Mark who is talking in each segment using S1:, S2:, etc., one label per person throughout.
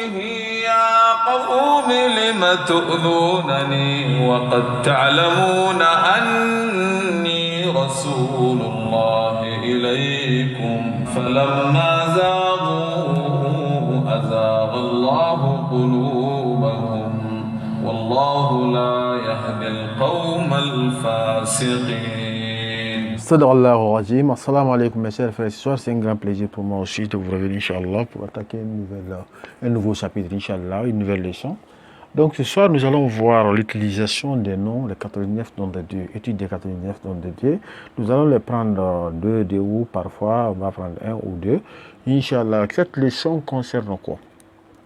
S1: قومه يا قوم لم تؤذونني وقد تعلمون أني رسول الله إليكم فلما زاغوا أزاغ الله قلوبهم والله لا يهدي القوم الفاسقين.
S2: Sadaqallahu Rajim. Assalamu alaikum mes chers frères et sœurs. C'est un grand plaisir pour moi aussi de vous revenir, Inch'Allah, pour attaquer un nouveau chapitre, Inch'Allah, une nouvelle leçon. Donc ce soir, nous allons voir l'utilisation des noms, les 89 noms de Dieu, étude des 89 noms de Dieu. Nous allons les prendre deux ou parfois, on va prendre un ou deux. Inch'Allah, cette leçon concerne quoi?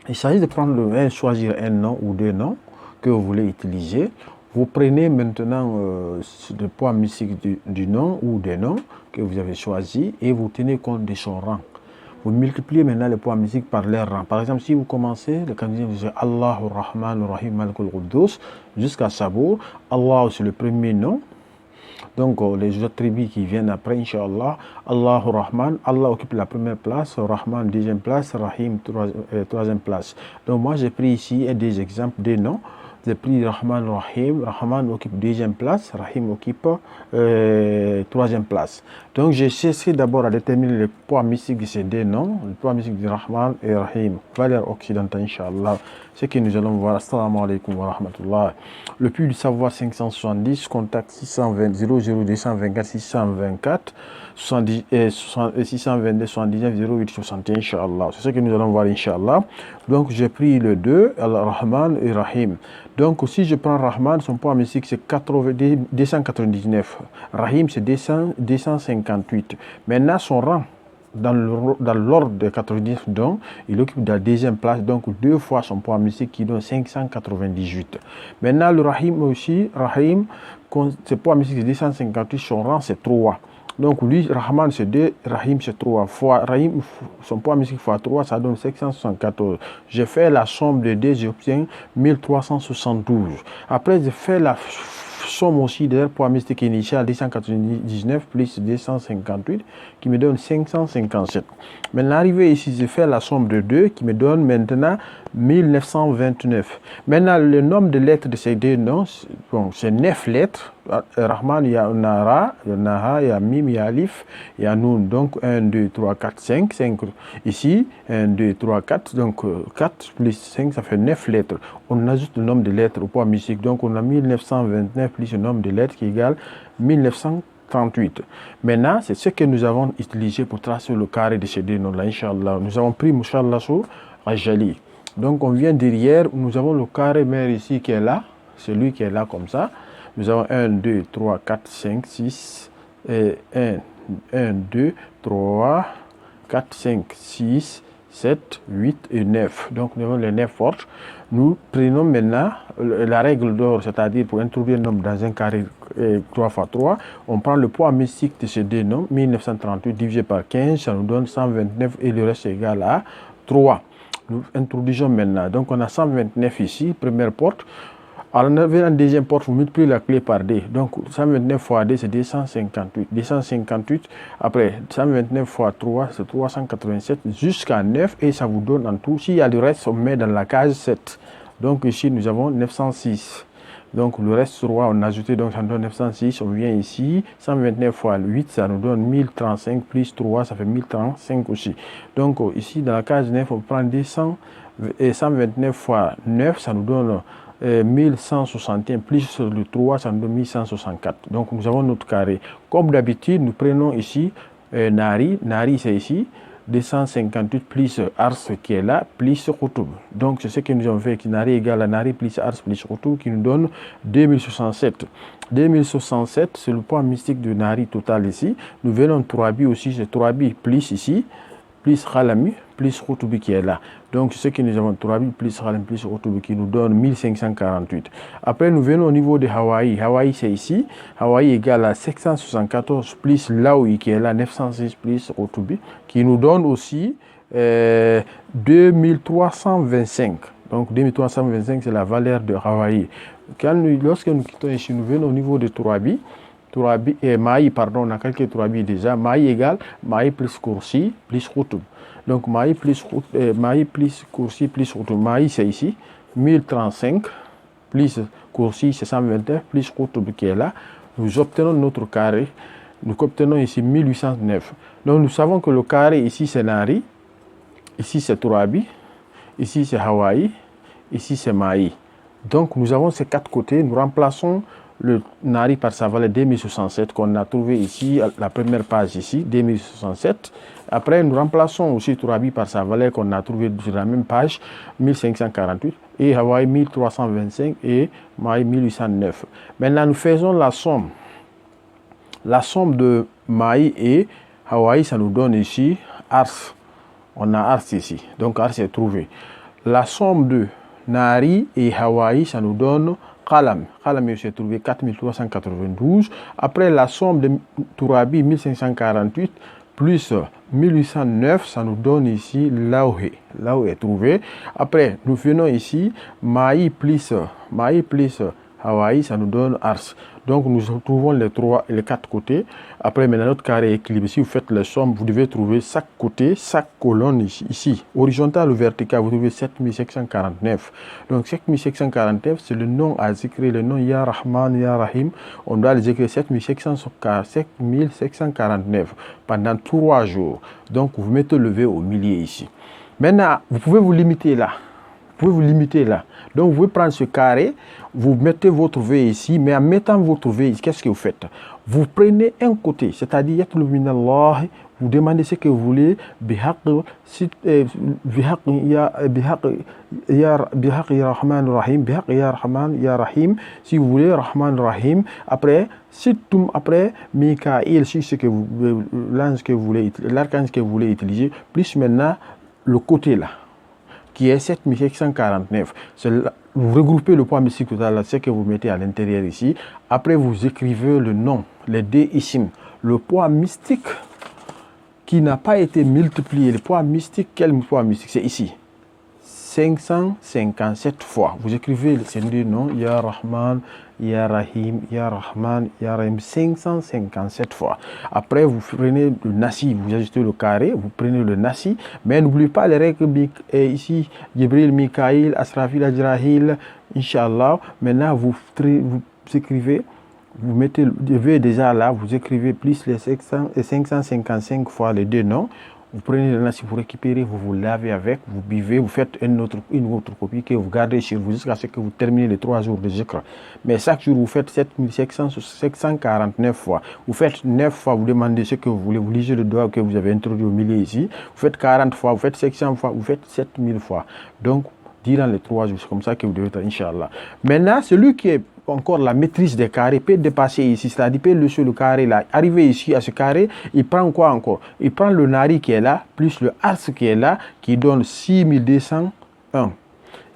S2: Il s'agit de prendre choisir un nom ou deux noms que vous voulez utiliser. Vous prenez maintenant le poids mystique du nom ou des noms que vous avez choisi et vous tenez compte de son rang. Vous multipliez maintenant le poids mystique par leur rang. Par exemple, si vous commencez, le candidat vous dit Allahu Rahman Rahim Malikul Quddus jusqu'à Sabour. Allah c'est le premier nom. Donc les attributs qui viennent après, Inch'Allah, Allahu Rahman, Allah occupe la première place, Rahman deuxième place, Rahim troisième place. Donc moi j'ai pris ici des exemples des noms. J'ai pris Rahman Rahim. Rahman occupe deuxième place, Rahim occupe troisième place. Donc j'ai cherché d'abord à déterminer le poids mystique de ces deux noms, le poids mystique de Rahman et Rahim, valeur occidentale, Inch'Allah. Ce que nous allons voir. Assalamu alaikum wa rahmatullah. Le puits du savoir 570, contact 620 00 224 624 622 79 08 61, Inch'Allah. C'est ce que nous allons voir, Inch'Allah. Donc j'ai pris le 2, Al-Rahman et Rahim. Donc si je prends Rahman, son poids mystique c'est 299. Rahim c'est 258. Maintenant son rang dans l'ordre de 90 dons, il occupe la deuxième place, donc deux fois son poids mystique qui donne 598. Maintenant le Rahim aussi, Rahim, son poids mystique c'est 258, son rang c'est 3. Donc lui, Rahman c'est 2, Rahim c'est 3 fois. Rahim, son poids mystique fois 3, ça donne 574. J'ai fait la somme de 2, j'obtiens 1372. Après, j'ai fait la somme aussi de leur poids mystique initial 299 plus 258 qui me donne 557. Maintenant, arrivé ici, j'ai fait la somme de 2 qui me donne maintenant 1929. Maintenant, le nombre de lettres de ces deux noms, bon, c'est 9 lettres. Rahman, il y a Nara, il y a Naha, il y a Mim, il y a Alif, il y a Noun. Donc 1, 2, 3, 4, 5. 5 ici, 1, 2, 3, 4. Donc 4 plus 5, ça fait 9 lettres. On ajoute le nombre de lettres au poids mystique. Donc on a 1929 plus le nombre de lettres qui égale 1938. Maintenant, c'est ce que nous avons utilisé pour tracer le carré de ces deux noms-là, Inch'Allah. Nous avons pris Mouchallah sur Rajali. Donc on vient derrière, nous avons le carré mère ici qui est là, celui qui est là comme ça. Nous avons 1, 2, 3, 4, 5, 6, 1, 2, 3, 4, 5, 6, 7, 8 et 9. Donc nous avons les 9 fortes. Nous prenons maintenant la règle d'or, c'est-à-dire pour introduire un nombre dans un carré 3 fois 3, on prend le poids mystique de ces deux nombres, 1938 divisé par 15, ça nous donne 129 et le reste est égal à 3. Nous introduisons maintenant. Donc on a 129 ici, première porte. Alors, en deuxième porte, vous multipliez la clé par D. Donc, 129 fois D, c'est 258. 258, après, 129 fois 3, c'est 387, jusqu'à 9, et ça vous donne en tout. S'il y a le reste, on met dans la case 7. Donc, ici, nous avons 906. Donc, le reste sur 3, on a ajouté, donc ça nous donne 906. On vient ici, 129 fois 8, ça nous donne 1035, plus 3, ça fait 1035 aussi. Donc, ici, dans la case 9, on prend 200, et 129 fois 9, ça nous donne 1161 plus le 3, ça nous donne 1164. Donc nous avons notre carré. Comme d'habitude, nous prenons ici Nari. Nari c'est ici. 258 plus Ars qui est là, plus Khoutoub. Donc c'est ce que nous avons fait. Nari égale à Nari plus Ars plus Khoutoub qui nous donne 2067. 2067, c'est le poids mystique de Nari total ici. Nous venons 3B aussi, c'est 3B plus ici, plus Khalami, plus Khoutoub qui est là. Donc, ce que nous avons 3000 plus Khalami plus Khoutoub qui nous donne 1548. Après, nous venons au niveau de Hawaï. Hawaï, c'est ici. Hawaï égale à 774 plus Laoui qui est là, 906 plus Khoutoub qui nous donne aussi 2325. Donc, 2325, c'est la valeur de Hawaï. Lorsque nous quittons ici, nous venons au niveau de Tourabi. Maï, pardon, on a calculé Tourabi déjà. Maï égale Maï plus Koursi plus Khoutoub. Donc, Maï plus Kursi plus Qutb. Maï, c'est ici. 1035 plus Kursi, c'est 121 plus Qutb qui est là. Nous obtenons notre carré. Nous obtenons ici 1809. Donc, nous savons que le carré ici, c'est Nari. Ici, c'est Turabi. Ici, c'est Hawaï. Ici, c'est Maï. Donc, nous avons ces 4 côtés. Nous remplaçons le Nari par sa valeur 2067 qu'on a trouvé ici, la première page ici, 2067. Après, nous remplaçons aussi Turabi par sa valeur qu'on a trouvé sur la même page, 1548. Et Hawaï, 1325 et Maï, 1809. Maintenant, nous faisons la somme. La somme de Maï et Hawaï, ça nous donne ici Ars. On a Ars ici. Donc, Ars est trouvé. La somme de Nari et Hawaï, ça nous donne Qalam. Qalam s'est trouvé 4392. Après la somme de Turabi 1548 plus 1809, ça nous donne ici Laouhé. Laouhé est trouvé. Après, nous venons ici Maï plus Hawaï, ça nous donne Ars. Donc nous trouvons les 4 côtés. Après, maintenant notre carré est équilibré. Si vous faites la somme, vous devez trouver chaque côté, chaque colonne ici. Horizontal ou vertical, vous trouvez 7749. Donc 7749, c'est le nom à écrire, le nom Ya Rahman, Ya Rahim. On doit les écrire 7749 pendant 3 jours. Donc vous mettez le V au milieu ici. Maintenant, vous pouvez vous limiter là. Donc, vous pouvez prendre ce carré, vous mettez votre V ici, mais en mettant votre V ici, qu'est-ce que vous faites? Vous prenez un côté, c'est-à-dire, vous demandez ce que vous voulez, bihaq ya Rahman Rahim, bihaq ya Rahman ya Rahim, si vous voulez, Rahman Rahim, après, Mikaïl, si c'est que l'archange que vous voulez utiliser, plus maintenant, le côté là, qui est 7749. Vous regroupez le poids mystique total, ce que vous mettez à l'intérieur ici. Après, vous écrivez le nom, les deux ici. Le poids mystique qui n'a pas été multiplié. Le poids mystique, quel poids mystique? C'est ici. 557 fois. Vous écrivez ces deux noms, Ya Rahman, Ya Rahim, Ya Rahman, Ya Rahim, 557 fois. Après, vous prenez le Nasi, vous ajustez le carré, vous prenez le Nasi, mais n'oubliez pas les règles ici, Jibril, Mikaïl, Asrafil, Ajrahil, Inch'Allah. Maintenant, vous écrivez, vous mettez le V déjà là, vous écrivez plus les 555 fois les deux noms. Vous prenez le nasi, vous récupérez, vous vous lavez avec, vous buvez, vous faites une autre copie que vous gardez chez vous jusqu'à ce que vous terminez les 3 jours de zikr. Mais chaque jour, vous faites 7749 fois. Vous faites 9 fois, vous demandez ce que vous voulez, vous lisez le doigt que vous avez introduit au milieu ici. Vous faites 40 fois, vous faites 700 fois, vous faites 7000 fois. Donc, durant les 3 jours, c'est comme ça que vous devez être, Inch'Allah. Maintenant, celui qui est encore la maîtrise des carrés peut dépasser ici, c'est-à-dire peut laisser le carré là, arriver ici à ce carré, il prend quoi encore? Il prend le Nari qui est là, plus le Ars qui est là, qui donne 6201.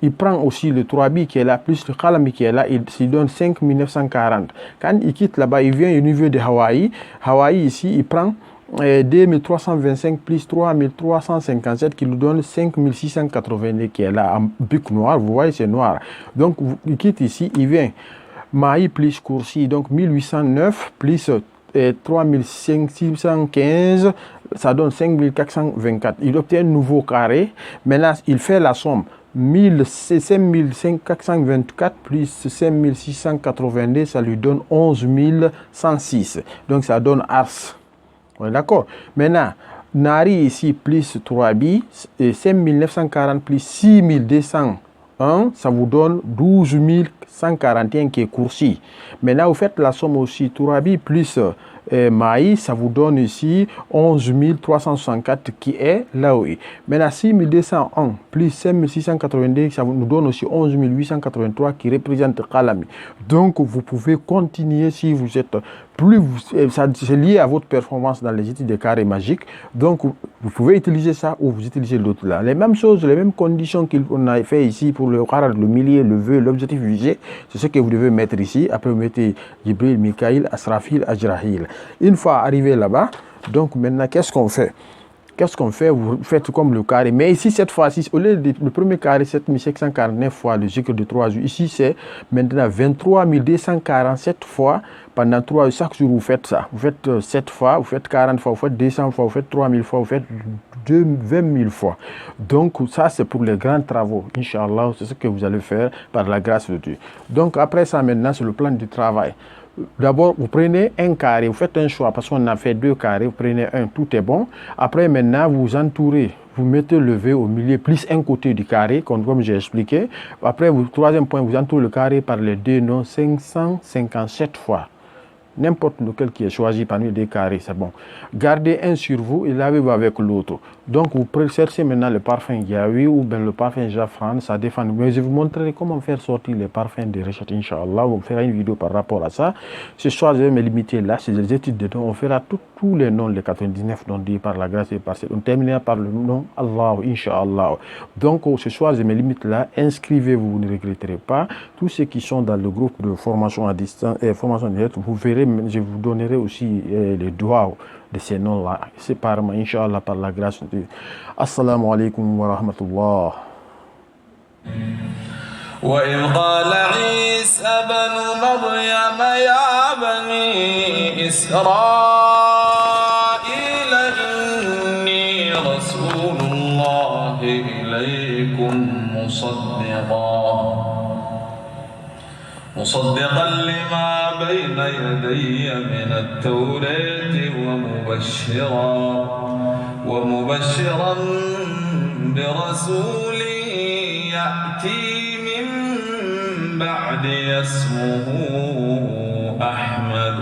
S2: Il prend aussi le Turabi qui est là, plus le Qalami qui est là, il donne 5940. Quand il quitte là-bas, il vient au niveau de Hawaï. Hawaï ici, il prend 2325 plus 3357 qui nous donne 5682 qui est là en buc noir. Vous voyez, c'est noir. Donc, il quitte ici, il vient Maï plus Kursi, donc 1809 plus 3615, ça donne 5424. Il obtient un nouveau carré. Maintenant, il fait la somme. 5424 plus 5682, ça lui donne 11106. Donc, ça donne Ars. On est d'accord. Maintenant, Nari ici plus 3bi, 5940 plus 6201, ça vous donne 12141 qui est Kursi. Maintenant, vous faites la somme aussi. Turabi plus Maï, ça vous donne ici 11364 qui est Laoui. Maintenant, 6201 plus 5682, ça nous donne aussi 11883 qui représente Qalami. Donc, vous pouvez continuer si vous êtes plus, c'est lié à votre performance dans les études de carré magique. Donc, vous pouvez utiliser ça ou vous utilisez l'autre là. Les mêmes choses, les mêmes conditions qu'on a fait ici pour le carré, le millier, le vœu, l'objectif visé, c'est ce que vous devez mettre ici. Après, vous mettez Jibril, Mikaïl, Asrafil, Ajrahil. Une fois arrivé là-bas, donc maintenant, qu'est-ce qu'on fait? Vous faites comme le carré. Mais ici, cette fois-ci, au lieu le premier carré, 7749 fois le zikr de 3 jours. Ici, c'est maintenant 23 247 fois Pendant 3 chaque jour, vous faites ça. Vous faites 7 fois, vous faites 40 fois, vous faites 200 fois, vous faites 3000 fois, vous faites 20 000 fois. Donc, ça, c'est pour les grands travaux. Inch'Allah, c'est ce que vous allez faire par la grâce de Dieu. Donc, après ça, maintenant, c'est le plan du travail. D'abord, vous prenez un carré, vous faites un choix parce qu'on a fait 2 carrés, vous prenez un, tout est bon. Après, maintenant, vous entourez, vous mettez le V au milieu, plus un côté du carré, comme j'ai expliqué. Après, troisième point, vous entourez le carré par les 2 noms 557 fois. N'importe lequel qui est choisi parmi les 2 carrés, c'est bon. Gardez un sur vous et lavez-vous avec l'autre. Donc, vous cherchez maintenant le parfum Yaoui ou bien le parfum Jafran, ça dépend. Mais je vous montrerai comment faire sortir les parfums de Richard, Inch'Allah. On fera une vidéo par rapport à ça. Ce soir, je vais me limiter là. C'est les études de noms. On fera tous les noms, les 99 noms dit par la grâce et par cette. On terminera par le nom Allah, Inch'Allah. Donc, ce soir, je me limite là. Inscrivez-vous, vous ne regretterez pas. Tous ceux qui sont dans le groupe de formation à distance et formation directe, vous verrez, je vous donnerai aussi les doigts de ces noms-là, séparément, Inch'Allah, par la grâce de Dieu. Assalamu alaikum wa rahmatullah.
S1: وإذ قال عيسى بن مريم يا بني إسرائيل إني رسول الله إليكم مصدقا لما بين يدي من التوراة ومبشرا برسول يأتي من بعد اسمه أحمد